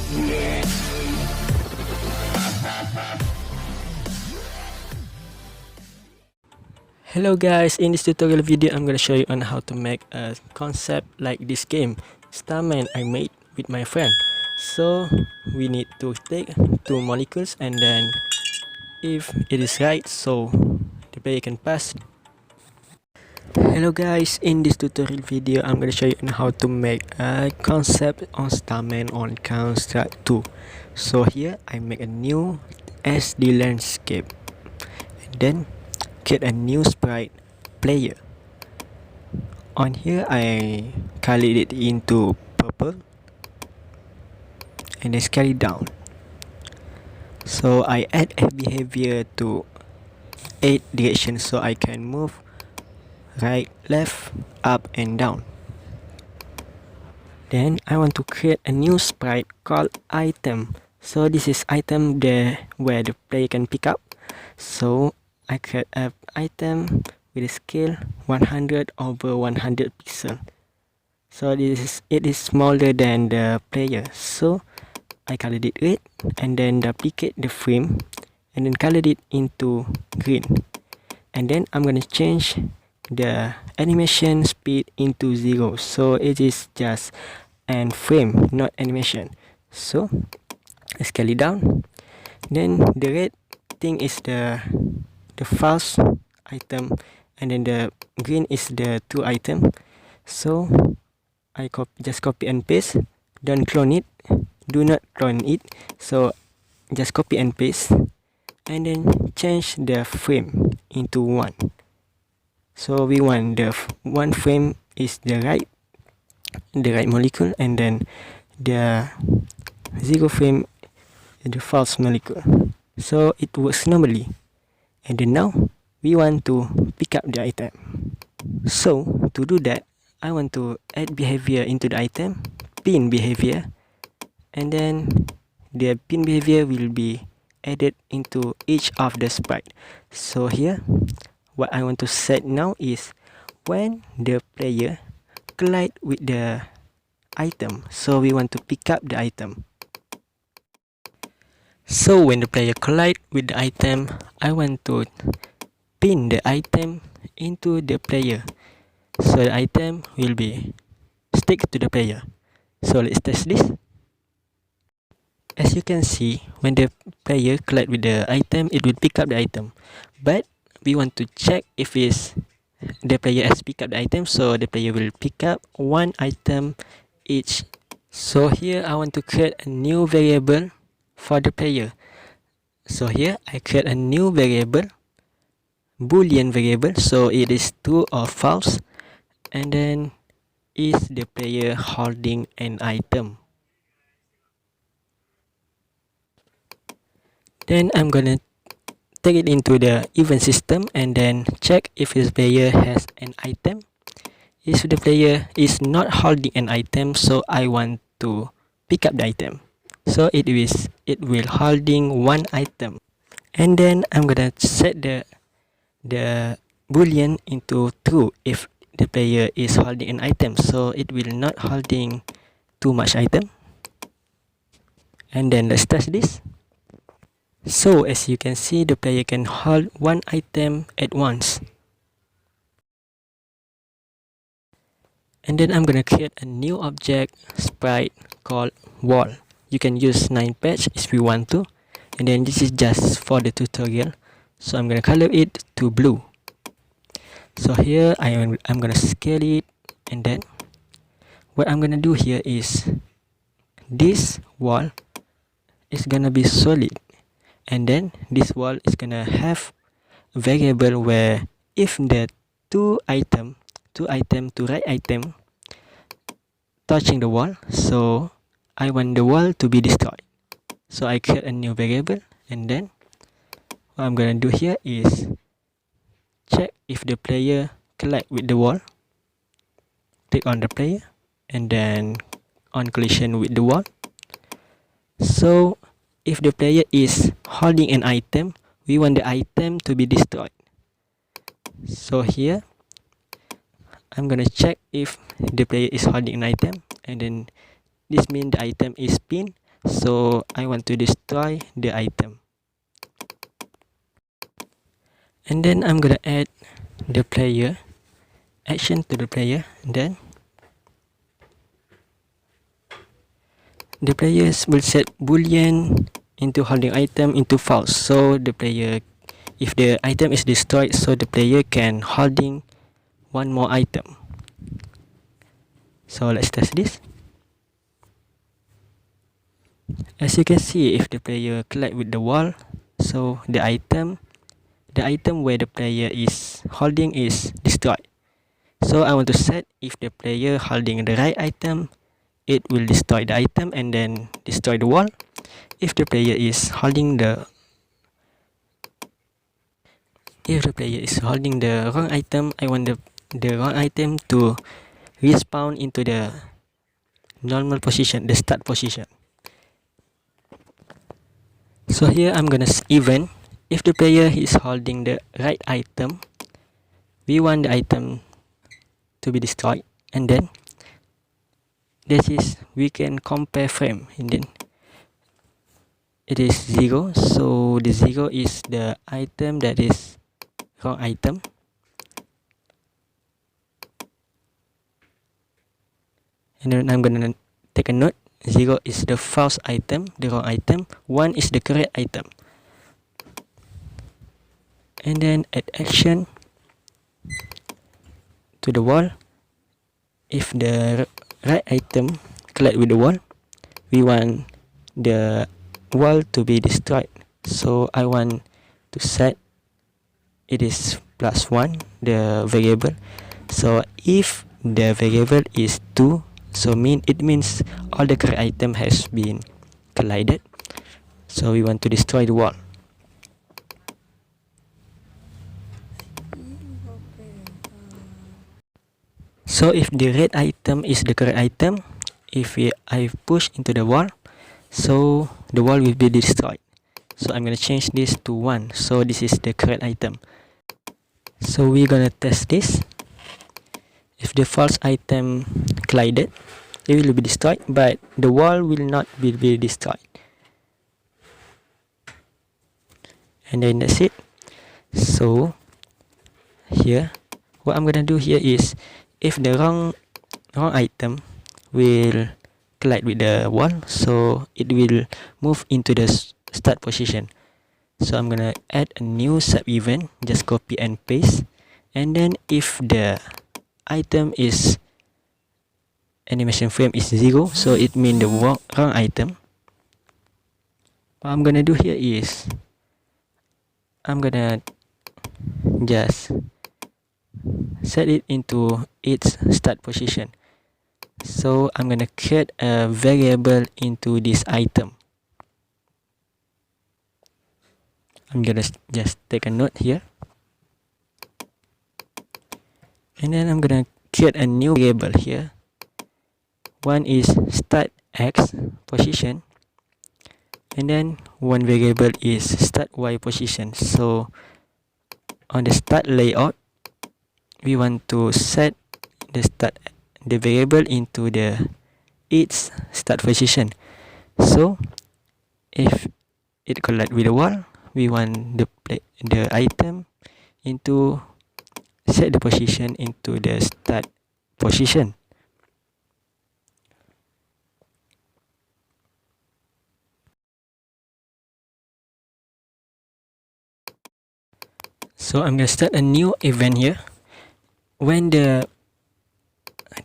Hello guys, in this tutorial video I'm gonna show you on how to make a concept like this game Starman I made with my friend. So we need to take two molecules, and then if it is right, so the player can pass. Hello guys, in this tutorial video I'm gonna show you on how to make a concept on Starman on Counter 2. So here I make a new SD landscape, and then create a new sprite player. On here I colored it into purple and then scale it down. So I add a behavior to 8 directions, so I can move right, left, up and down. Then I want to create a new sprite called item. So this is item there where the player can pick up. So I create an item with a scale 100 over 100 pixel. So it is smaller than the player. So I colored it red and then duplicate the frame and then colored it into green. And then I'm gonna change the animation speed into 0. So it is just an frame, not animation. So I scale it down. Then the red thing is the false item, and then the green is the true item. So I just copy and paste. Don't clone it. Do not clone it. So just copy and paste, and then change the frame into 1. So we want the one frame is the right molecule, and then the 0 frame is the false molecule. So it works normally. And then now we want to pick up the item. So to do that, I want to add behavior into the item, pin behavior, and then the pin behavior will be added into each of the sprite. So here what I want to set now is when the player collide with the item, so we want to pick up the item. So when the player collide with the item, I want to pin the item into the player, so the item will be stick to the player. So let's test this. As you can see, when the player collide with the item, it will pick up the item. But we want to check if the player has picked up the item, so the player will pick up one item each. So here I want to create a new variable for the player. So here I create a new variable, boolean variable, so it is true or false, and then is the player holding an item. Then I'm gonna take it into the event system and then check if this player has an item. If the player is not holding an item, so I want to pick up the item. So it will holding one item. And then I'm gonna set the boolean into true if the player is holding an item, so it will not holding too much item. And then let's test this. So as you can see, the player can hold one item at once. And then I'm gonna create a new object sprite called wall. You can use 9 patch if you want to, and then this is just for the tutorial, so I'm gonna color it to blue. So here I'm gonna scale it, and then what I'm gonna do here is this wall is gonna be solid, and then this wall is gonna have a variable where if the two item to right item touching the wall, so I want the wall to be destroyed. So I create a new variable, and then what I'm gonna do here is check if the player collide with the wall. Click on the player and then on collision with the wall. So if the player is holding an item, we want the item to be destroyed. So here I'm gonna check if the player is holding an item, and then this means the item is pinned, so I want to destroy the item. And then I'm gonna add the player action to the player. Then the players will set boolean into holding item into false, so the player, if the item is destroyed, so the player can holding one more item. So let's test this. As you can see, if the player collide with the wall, so the item where the player is holding is destroyed. So I want to set if the player holding the right item, it will destroy the item and then destroy the wall. If the player is holding the wrong item, I want the wrong item to respawn into the normal position, the start position. So here I'm gonna even if the player is holding the right item, we want the item to be destroyed, and then this is we can compare frame, and then it is 0, so the 0 is the item that is wrong item. And then I'm gonna take a note, 0 is the false item, the wrong item, 1 is the correct item. And then add action to the wall. If the right item collide with the wall, we want the wall to be destroyed, so I want to set it is +1, the variable. So if the variable is 2, so it means all the correct item has been collided, so we want to destroy the wall. So if the red item is the correct item, if I push into the wall, so the wall will be destroyed. So I'm gonna change this to 1, so this is the correct item. So we're gonna test this. If the false item collided, it will be destroyed, but the wall will not be destroyed. And then that's it. So here, what I'm gonna do here is, if the wrong item will collide with the wall, so it will move into the start position. So I'm gonna add a new sub event, just copy and paste, and then if the item is animation frame is 0, so it means the wrong item. What I'm gonna do here is I'm gonna just set it into its start position. So I'm gonna create a variable into this item. I'm gonna just take a note here, and then I'm gonna create a new variable here. One is start X position, and then one variable is start Y position. So on the start layout, we want to set the variable into its start position. So if it collide with the wall, we want the item into set the position into the start position. So I'm gonna start a new event here. When the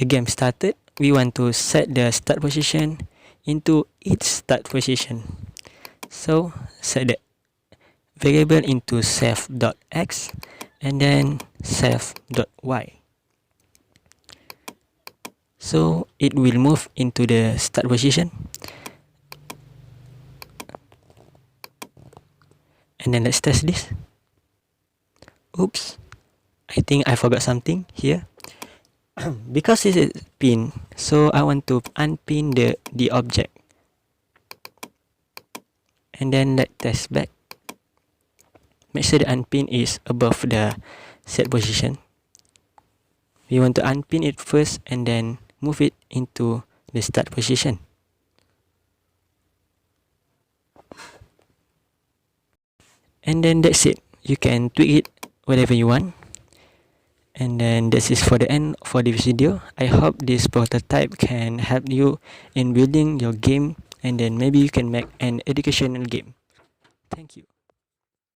game started, we want to set the start position into its start position. So set the variable into self.x and then self.y. So it will move into the start position. And then let's test this. Oops, I think I forgot something here. Because this is pin, so I want to unpin the object. And then let's test back. Make sure the unpin is above the set position. We want to unpin it first and then move it into the start position. And then that's it. You can tweak it whatever you want. And then this is for the end for this video. I hope this prototype can help you in building your game, and then maybe you can make an educational game. Thank you.